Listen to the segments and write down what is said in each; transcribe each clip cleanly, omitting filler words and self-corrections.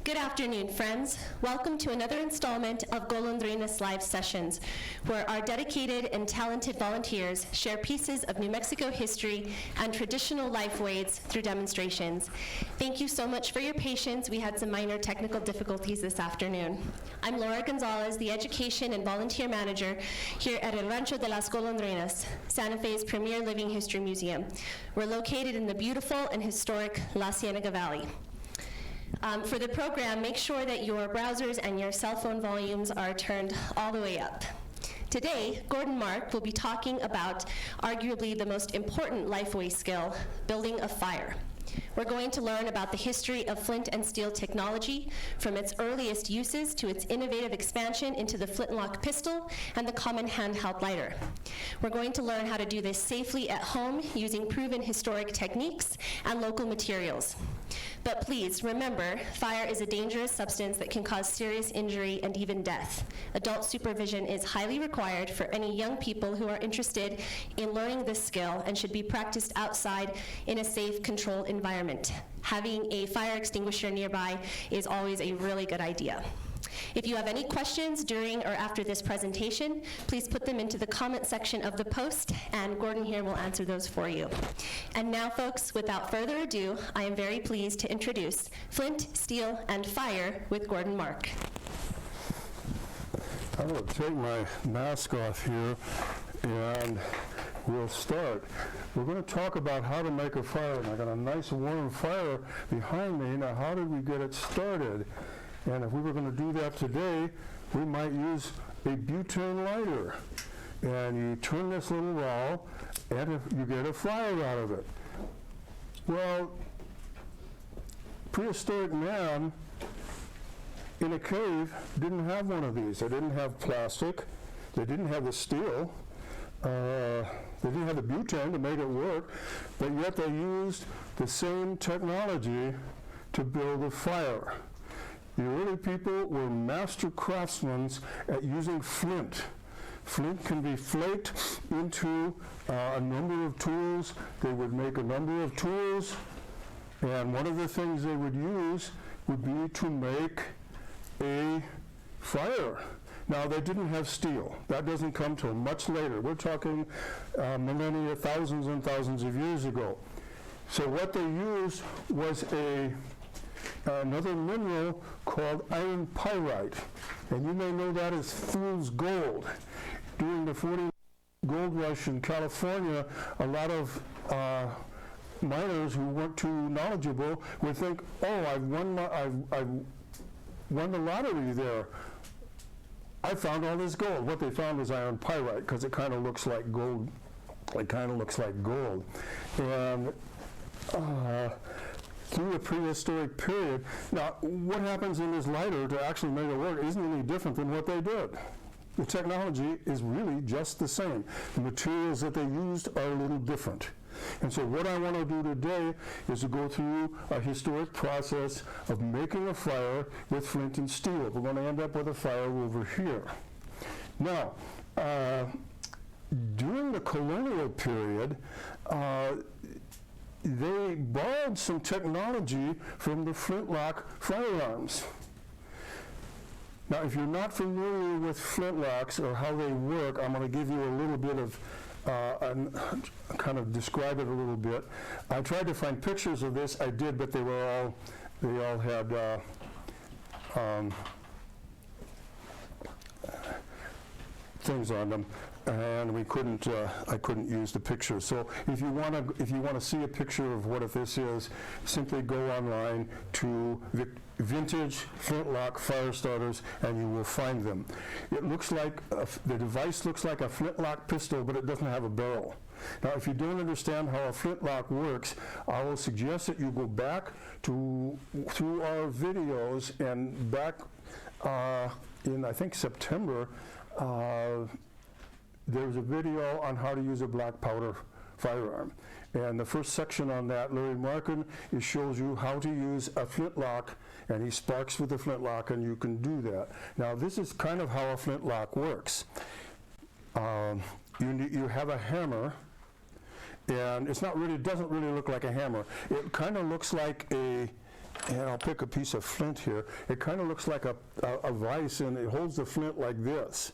Good afternoon, friends. Welcome to another installment of Golondrinas Live Sessions, where our dedicated and talented volunteers share pieces of New Mexico history and traditional life ways through demonstrations. Thank you so much for your patience. We had some minor technical difficulties this afternoon. I'm Laura Gonzalez, the Education and Volunteer Manager here at El Rancho de las Golondrinas, Santa Fe's premier living history museum. We're located in the beautiful and historic La Cienega Valley. For the program, make sure that your browsers and your cell phone volumes are turned all the way up. Today, Gordon Mark will be talking about arguably the most important lifeway skill, building a fire. We're going to learn about the history of flint and steel technology, from its earliest uses to its innovative expansion into the Flintlock pistol and the common handheld lighter. We're going to learn how to do this safely at home using proven historic techniques and local materials. But please, remember, fire is a dangerous substance that can cause serious injury and even death. Adult supervision is highly required for any young people who are interested in learning this skill and should be practiced outside in a safe, controlled environment. Having a fire extinguisher nearby is always a really good idea. If you have any questions during or after this presentation, please put them into the comment section of the post, and Gordon here will answer those for you. And now, folks, without further ado, I am very pleased to introduce Flint, Steel, and Fire with Gordon Mark. I'm going to take my mask off here, and we'll start. We're going to talk about how to make a fire, and I got a nice warm fire behind me. Now, how did we get it started? And if we were going to do that today, we might use a butane lighter. And you turn this little valve, and you get a fire out of it. Well, prehistoric man in a cave didn't have one of these. They didn't have plastic. They didn't have the steel. They didn't have the butane to make it work. But yet they used the same technology to build a fire. The early people were master craftsmen at using flint. Flint can be flaked into a number of tools. They would make a number of tools, and one of the things they would use would be to make a fire. Now, they didn't have steel. That doesn't come till much later. We're talking millennia, thousands and thousands of years ago. So what they used was another mineral called iron pyrite, and you may know that as fool's gold. During the 40 gold rush in California, a lot of miners who weren't too knowledgeable would think, "Oh, I've won the lottery there. I found all this gold." What they found was iron pyrite, because it kind of looks like gold. It kind of looks like gold, and through a prehistoric period. Now, what happens in this lighter to actually make it work isn't any different than what they did. The technology is really just the same. The materials that they used are a little different. And so what I want to do today is to go through a historic process of making a fire with flint and steel. We're going to end up with a fire over here. Now, during the colonial period, they borrowed some technology from the Flintlock firearms. Now, if you're not familiar with Flintlocks or how they work, I'm going to give you a little bit of, kind of describe it a little bit. I tried to find pictures of this. I did, but they all had things on them, and I couldn't use the picture. So if you want to see a picture of what this is, simply go online to vintage Flintlock fire starters, and you will find them. It looks like the device looks like a Flintlock pistol, but it doesn't have a barrel. Now, if you don't understand how a Flintlock works, I will suggest that you go back through our videos, and back in, I think, September, there's a video on how to use a black powder firearm. And the first section on that, Larry Markin, shows you how to use a Flintlock, and he sparks with the Flintlock, and you can do that. Now, this is kind of how a Flintlock works. You have a hammer, and it doesn't really look like a hammer. It kind of looks like a and I'll pick a piece of flint here. It kind of looks like a vise, and it holds the flint like this.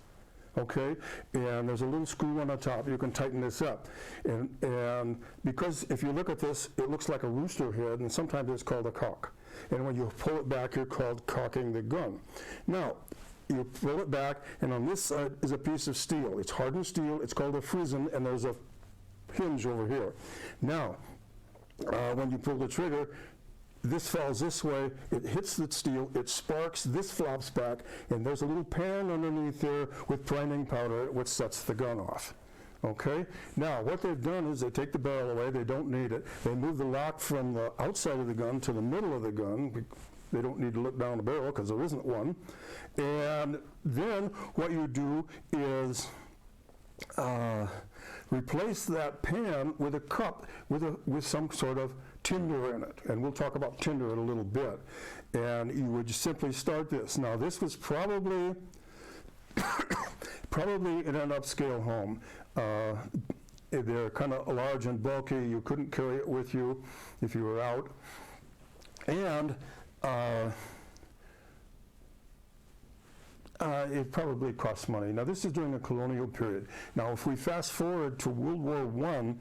Okay, and there's a little screw on the top. You can tighten this up, and because if you look at this, it looks like a rooster head, and sometimes it's called a cock. And when you pull it back, you're called cocking the gun. Now, you pull it back, and on this side is a piece of steel. It's hardened steel. It's called a frizzen, and there's a hinge over here. Now, when you pull the trigger, this falls this way, it hits the steel, it sparks, this flops back, and there's a little pan underneath there with priming powder, which sets the gun off. Okay? Now, what they've done is they take the barrel away, they don't need it. They move the lock from the outside of the gun to the middle of the gun. They don't need to look down the barrel because there isn't one. And then what you do is replace that pan with a cup with some sort of tinder in it, and we'll talk about tinder in a little bit. And you would simply start this. Now, this was probably in an upscale home. They're kind of large and bulky. You couldn't carry it with you if you were out. And it probably costs money. Now, this is during the colonial period. Now, if we fast forward to World War I,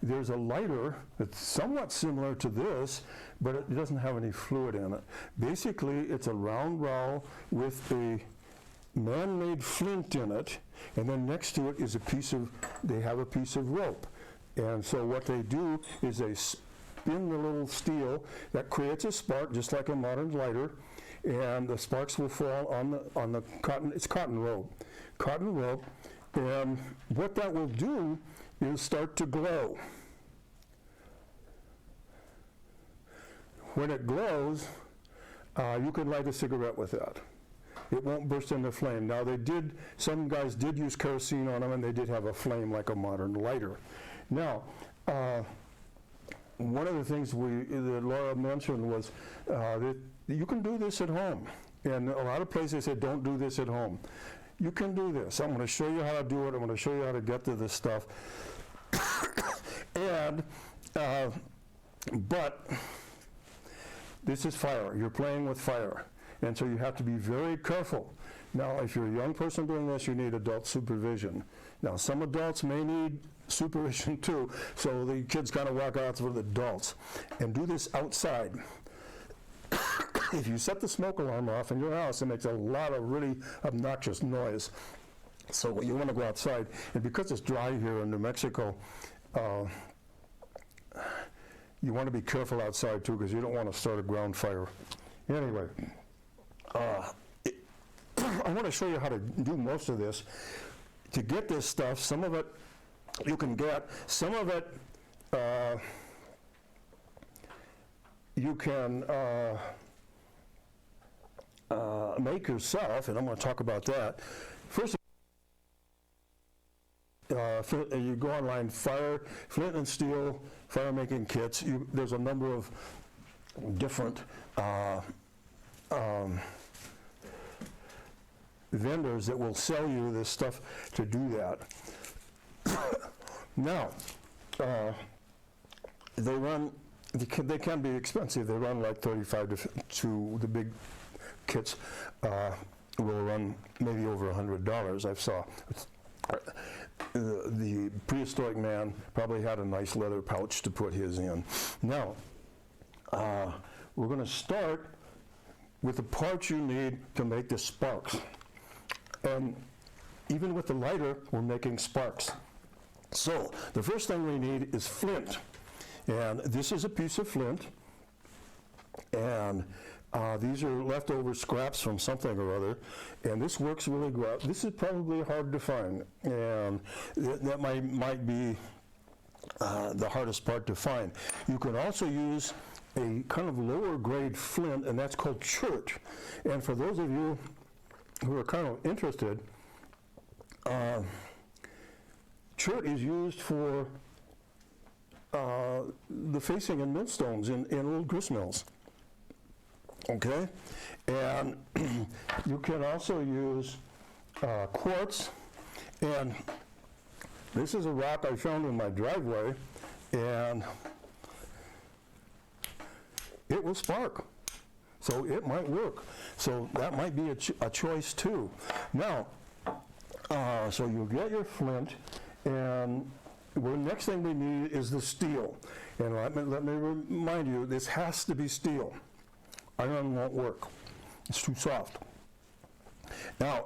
there's a lighter that's somewhat similar to this, but it doesn't have any fluid in it. Basically, it's a round rowel with a man-made flint in it, and then next to it is they have a piece of rope. And so what they do is they spin the little steel that creates a spark, just like a modern lighter, and the sparks will fall on the cotton. It's cotton rope, and what that will do is start to glow. When it glows, you can light a cigarette with that. It won't burst into flame. Now, some guys did use kerosene on them, and they did have a flame like a modern lighter. Now, one of the things that Laura mentioned was that you can do this at home. And a lot of places say, don't do this at home. You can do this. I'm going to show you how to do it. I'm going to show you how to get to this stuff. But this is fire. You're playing with fire. And so you have to be very careful. Now, if you're a young person doing this, you need adult supervision. Now, some adults may need supervision too, so the kids kind of walk out with adults. And do this outside. If you set the smoke alarm off in your house, it makes a lot of really obnoxious noise. So you want to go outside. And because it's dry here in New Mexico, you want to be careful outside too, because you don't want to start a ground fire. Anyway, I want to show you how to do most of this. To get this stuff, some of it you can get, some of it you can make yourself, and I'm going to talk about that. First, you go online, Flint and Steel fire making kits. There's a number of different vendors that will sell you this stuff to do that. Now, they can be expensive. They run like $35 to the big kits will run maybe over $100. I saw the prehistoric man probably had a nice leather pouch to put his in. Now, we're going to start with the parts you need to make the sparks. And even with the lighter, we're making sparks. So the first thing we need is flint. And this is a piece of flint. And these are leftover scraps from something or other. And this works really well. This is probably hard to find. And that might be the hardest part to find. You can also use a kind of lower grade flint, and that's called chert. And for those of you who are kind of interested, chert is used for the facing in millstones in old grist mills. Okay? And you can also use quartz. And this is a rock I found in my driveway, and it will spark. So it might work. So that might be a choice too. Now, so you'll get your flint, and the next thing we need is the steel. And let me remind you, this has to be steel. Iron won't work. It's too soft. Now,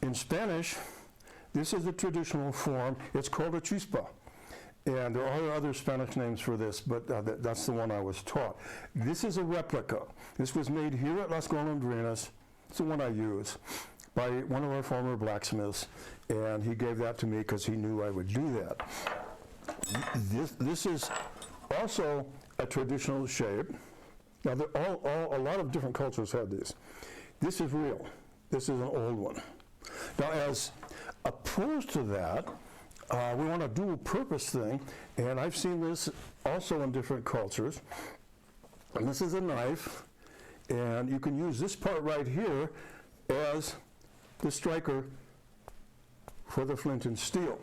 in Spanish, this is the traditional form. It's called a chispa. And there are other Spanish names for this, but that's the one I was taught. This is a replica. This was made here at Las Golondrinas. It's the one I use, by one of our former blacksmiths, and he gave that to me because he knew I would do that. This is also a traditional shape. Now, a lot of different cultures have these. This is real. This is an old one. Now, as opposed to that, we want a dual purpose thing, and I've seen this also in different cultures. And this is a knife, and you can use this part right here as the striker for the flint and steel.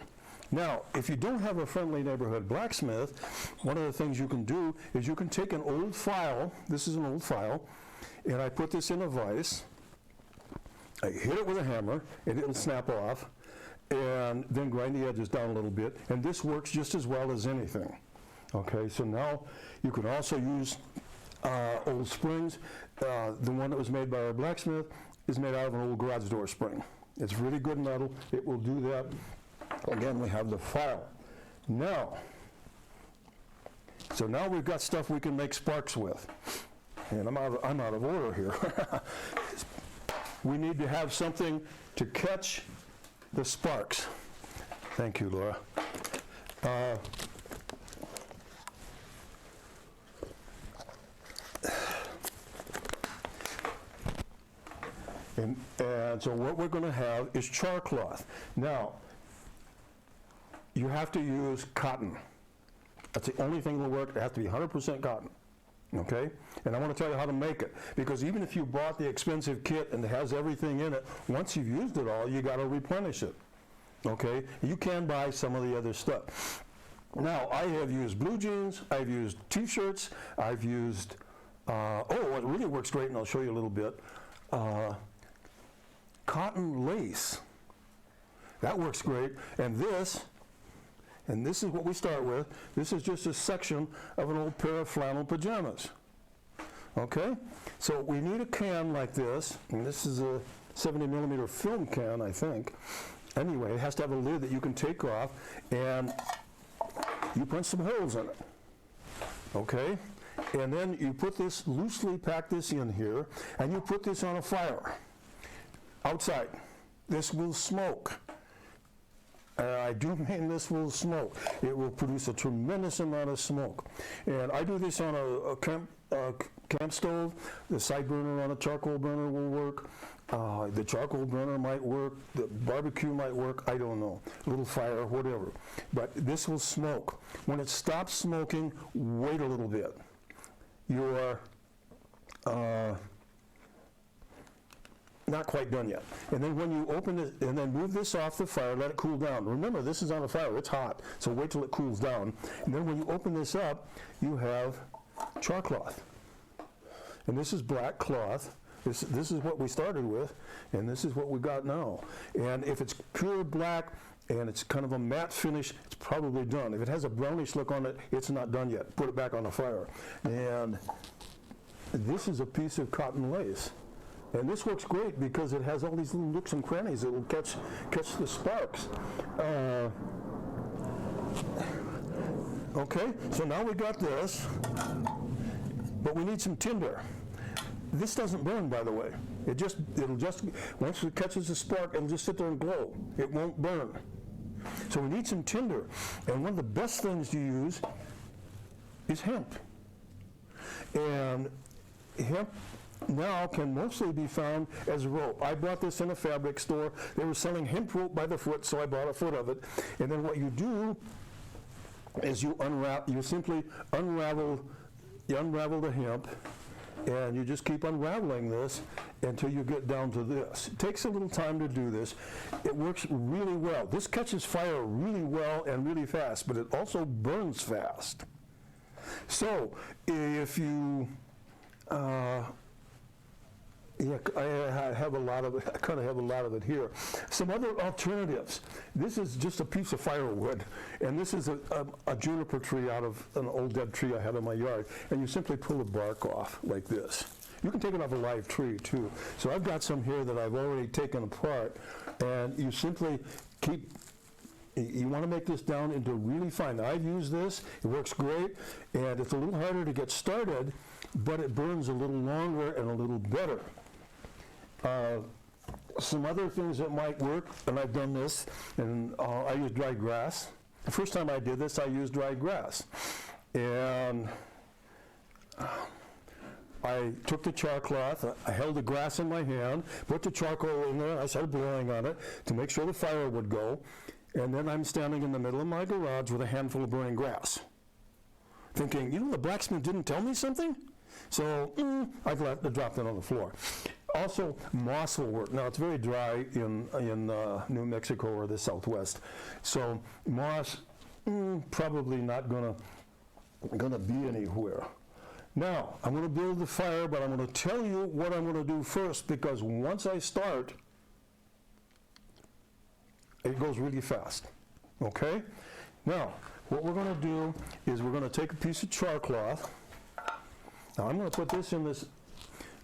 Now, if you don't have a friendly neighborhood blacksmith, one of the things you can do is you can take an old file, this is an old file, and I put this in a vise, I hit it with a hammer, and it'll snap off, and then grind the edges down a little bit, and this works just as well as anything. Okay, so now you can also use old springs. The one that was made by our blacksmith is made out of an old garage door spring. It's really good metal. It will do that. Again, we have the file. Now, so now we've got stuff we can make sparks with. And I'm out of order here. We need to have something to catch the sparks. Thank you, Laura. And so what we're going to have is char cloth. Now, you have to use cotton. That's the only thing that will work. It has to be 100% cotton. Okay? And I want to tell you how to make it. Because even if you bought the expensive kit and it has everything in it, once you've used it all, you got to replenish it. Okay? You can buy some of the other stuff. Now, I have used blue jeans, I've used t-shirts, I've used, what really works great, and I'll show you a little bit, cotton lace. That works great. And this is what we start with. This is just a section of an old pair of flannel pajamas. Okay? So we need a can like this, and this is a 70 millimeter film can, I think. Anyway, it has to have a lid that you can take off, and you punch some holes in it. Okay? And then you put this, loosely pack this in here, and you put this on a fire outside. This will smoke. I do mean this will smoke. It will produce a tremendous amount of smoke. And I do this on a camp stove. The side burner on a charcoal burner will work. The charcoal burner might work. The barbecue might work. I don't know. A little fire, whatever. But this will smoke. When it stops smoking, wait a little bit. You're not quite done yet. And then when you open it, and then move this off the fire, let it cool down. Remember, this is on a fire, it's hot, so wait till it cools down. And then when you open this up, you have char cloth. And this is black cloth. This is what we started with, and this is what we got now. And if it's pure black, and it's kind of a matte finish, it's probably done. If it has a brownish look on it, it's not done yet. Put it back on the fire. And this is a piece of cotton lace. And this works great because it has all these little nooks and crannies that will catch the sparks. Okay, so now we got this, but we need some tinder. This doesn't burn, by the way. It'll just, once it catches a spark, it'll just sit there and glow. It won't burn. So we need some tinder. And one of the best things to use is hemp. And hemp now can mostly be found as rope. I bought this in a fabric store. They were selling hemp rope by the foot, so I bought a foot of it. And then what you do is you simply unravel the hemp, and you just keep unraveling this until you get down to this. It takes a little time to do this. It works really well. This catches fire really well and really fast, but it also burns fast. So if you Yeah, I have a lot of it. I kind of have a lot of it here. Some other alternatives. This is just a piece of firewood, and this is a juniper tree out of an old dead tree I have in my yard, and you simply pull the bark off like this. You can take it off a live tree too. So I've got some here that I've already taken apart, and you simply you want to make this down into really fine. Now, I've used this, it works great, and it's a little harder to get started, but it burns a little longer and a little better. Some other things that might work, and I've done this, and I use dried grass. The first time I did this, I used dried grass. And I took the char cloth, I held the grass in my hand, put the charcoal in there, I started blowing on it to make sure the fire would go, and then I'm standing in the middle of my garage with a handful of burning grass, thinking, the blacksmith didn't tell me something? So I dropped it on the floor. Also, moss will work. Now, it's very dry in New Mexico or the Southwest, so moss probably not gonna be anywhere. Now, I'm going to build the fire, but I'm going to tell you what I'm going to do first, because once I start, it goes really fast, okay? Now, what we're going to do is we're going to take a piece of char cloth. Now, I'm going to put this in this,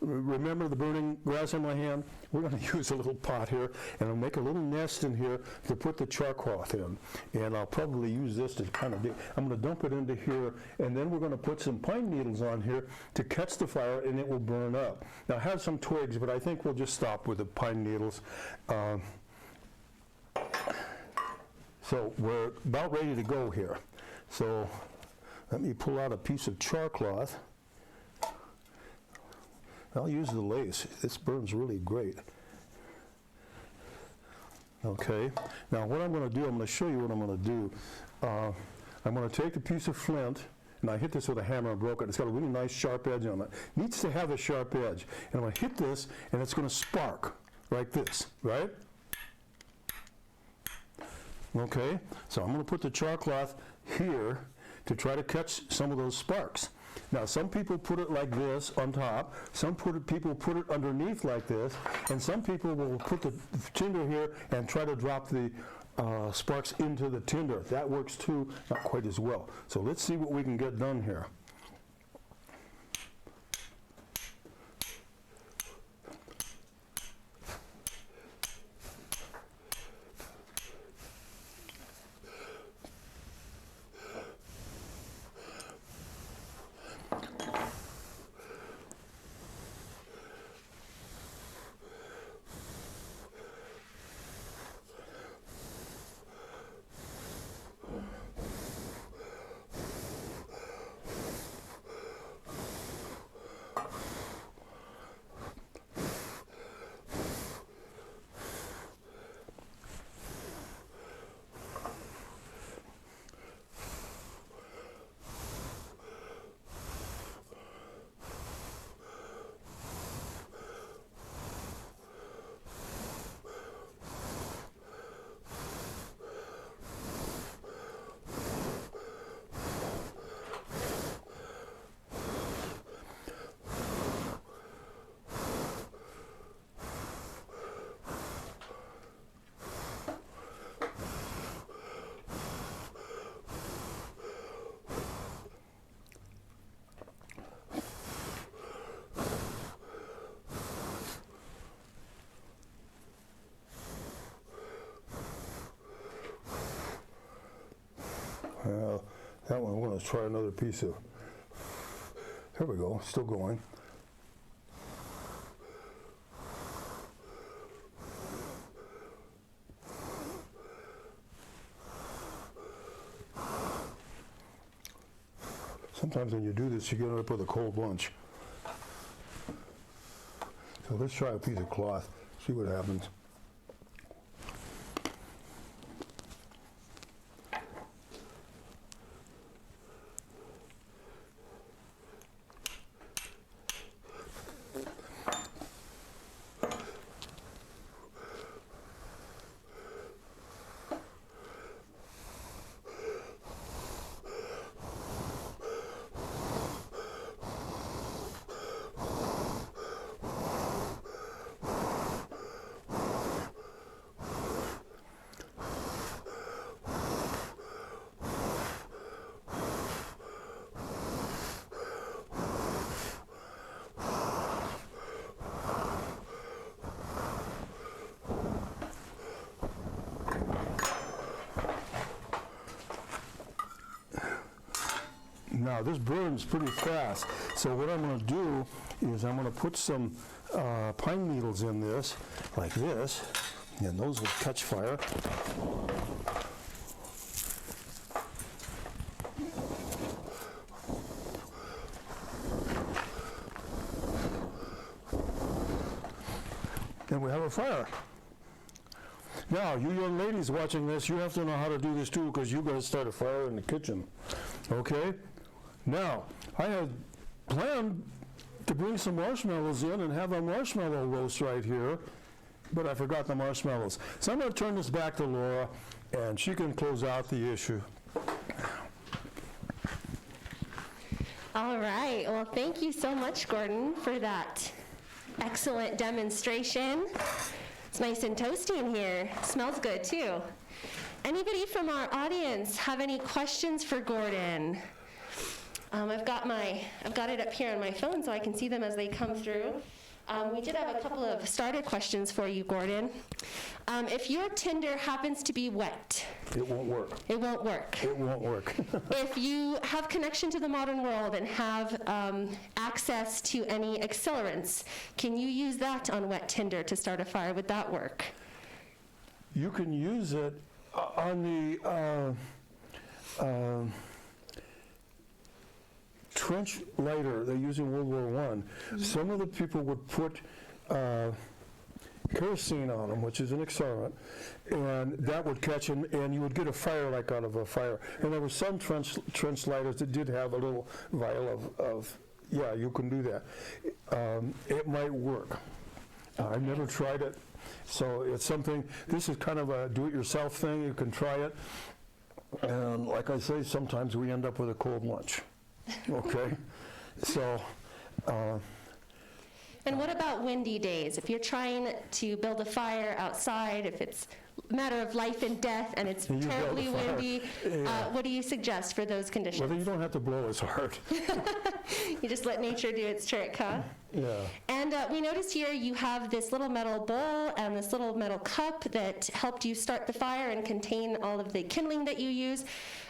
remember the burning grass in my hand? We're going to use a little pot here, and I'll make a little nest in here to put the char cloth in. And I'll probably use this to kind of I'm going to dump it into here, and then we're going to put some pine needles on here to catch the fire, and it will burn up. Now, I have some twigs, but I think we'll just stop with the pine needles. So we're about ready to go here. So let me pull out a piece of char cloth. I'll use the lace. This burns really great. Okay. Now what I'm going to do, I'm going to show you what I'm going to do. I'm going to take a piece of flint, and I hit this with a hammer and broke it. It's got a really nice sharp edge on it. It needs to have a sharp edge. And I'm going to hit this, and it's going to spark like this, right? Okay. So I'm going to put the char cloth here to try to catch some of those sparks. Now, some people put it like this on top, some people put it underneath like this, and some people will put the tinder here and try to drop the sparks into the tinder. That works too, not quite as well. So let's see what we can get done here. That one, we're going to try another piece of, there we go, still going. Sometimes when you do this, you get up with a cold lunch. So let's try a piece of cloth, see what happens. Now, this burns pretty fast, so what I'm going to do is I'm going to put some pine needles in this, like this, and those will catch fire. And we have a fire. Now, you young ladies watching this, you have to know how to do this too, because you're going to start a fire in the kitchen. Okay? Now, I had planned to bring some marshmallows in and have a marshmallow roast right here, but I forgot the marshmallows. So I'm going to turn this back to Laura, and she can close out the issue. All right. Well, thank you so much, Gordon, for that excellent demonstration. It's nice and toasty in here. Smells good, too. Anybody from our audience have any questions for Gordon? I've got it up here on my phone so I can see them as they come through. We did have a couple of starter questions for you, Gordon. If your tinder happens to be wet, it won't work. It won't work. It won't work. If you have connection to the modern world and have access to any accelerants, can you use that on wet tinder to start a fire? Would that work? You can use it on the trench lighter they used in World War I. Mm-hmm. Some of the people would put kerosene on them, which is an accelerant, and that would catch them, and you would get a fire like out of a fire. And there were some trench lighters that did have a little vial of yeah, you can do that. It might work. I've never tried it, so it's something, this is kind of a do-it-yourself thing. You can try it, and like I say, sometimes we end up with a cold lunch. Okay, so. And what about windy days? If you're trying to build a fire outside, if it's a matter of life and death and it's terribly windy, what do you suggest for those conditions? Well, then you don't have to blow as hard. You just let nature do its trick, huh? Yeah. And we noticed here you have this little metal bowl and this little metal cup that helped you start the fire and contain all of the kindling that you use.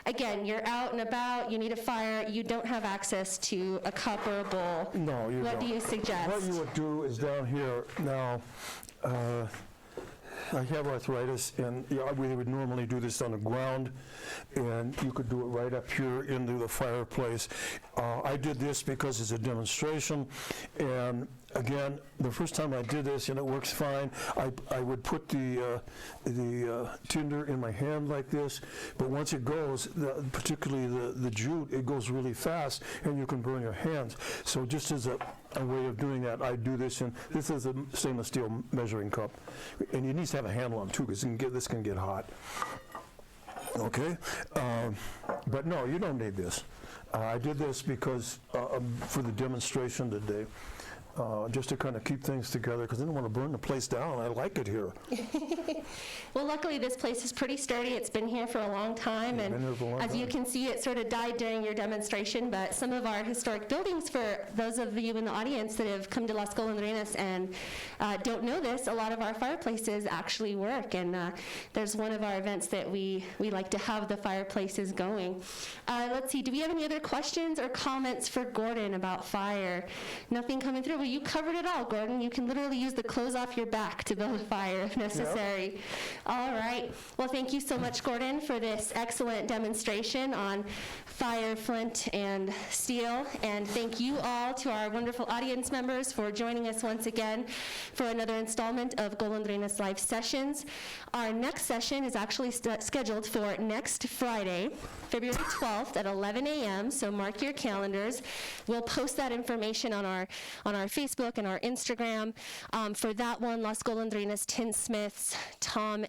Again, you're out and about, you need a fire, you don't have access to a cup or a bowl. No, you don't. What do you suggest? What you would do is down here, now, I have arthritis, and we would normally do this on the ground, and you could do it right up here into the fireplace. I did this because it's a demonstration, and again, the first time I did this, and it works fine, I would put the tinder in my hand like this, but once it goes, particularly the jute, it goes really fast, and you can burn your hands. So just as a way of doing that, I do this, and this is a stainless steel measuring cup, and you need to have a handle on too, because this can get hot. Okay, but no, you don't need this. I did this because for the demonstration today. Just to kind of keep things together, because I didn't want to burn the place down. I like it here. Well, luckily this place is pretty sturdy. It's been here for a long time, and as you can see, it sort of died during your demonstration, but some of our historic buildings, for those of you in the audience that have come to Las Golondrinas and don't know this, a lot of our fireplaces actually work, and there's one of our events that we like to have the fireplaces going. Let's see, do we have any other questions or comments for Gordon about fire? Nothing coming through. You covered it all, Gordon. You can literally use the clothes off your back to build a fire if necessary. Yep. All right. Well, thank you so much, Gordon, for this excellent demonstration on fire, flint, and steel. And thank you all to our wonderful audience members for joining us once again for another installment of Golondrinas Live Sessions. Our next session is actually scheduled for next Friday, February 12th at 11 a.m., so mark your calendars. We'll post that information on our Facebook and our Instagram. For that one, Las Golondrinas tinsmiths Tom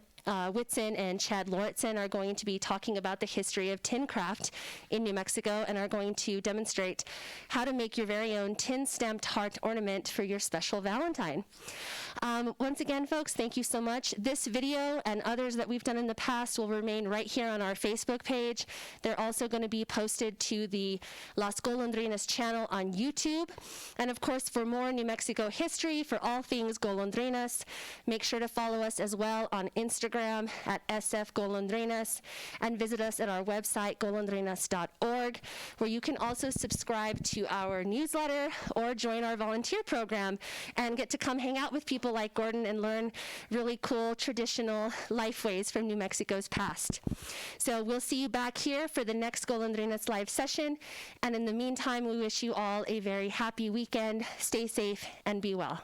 Whitson and Chad Lauritsen are going to be talking about the history of tin craft in New Mexico and are going to demonstrate how to make your very own tin stamped heart ornament for your special Valentine. Once again, folks, thank you so much. This video and others that we've done in the past will remain right here on our Facebook page. They're also going to be posted to the Las Golondrinas channel on YouTube. And of course, for more New Mexico history, for all things Golondrinas, make sure to follow us as well on Instagram Instagram at SF Golondrinas, and visit us at our website, golondrinas.org, where you can also subscribe to our newsletter or join our volunteer program and get to come hang out with people like Gordon and learn really cool traditional life ways from New Mexico's past. So we'll see you back here for the next Golondrinas Live session, and in the meantime, we wish you all a very happy weekend. Stay safe and be well.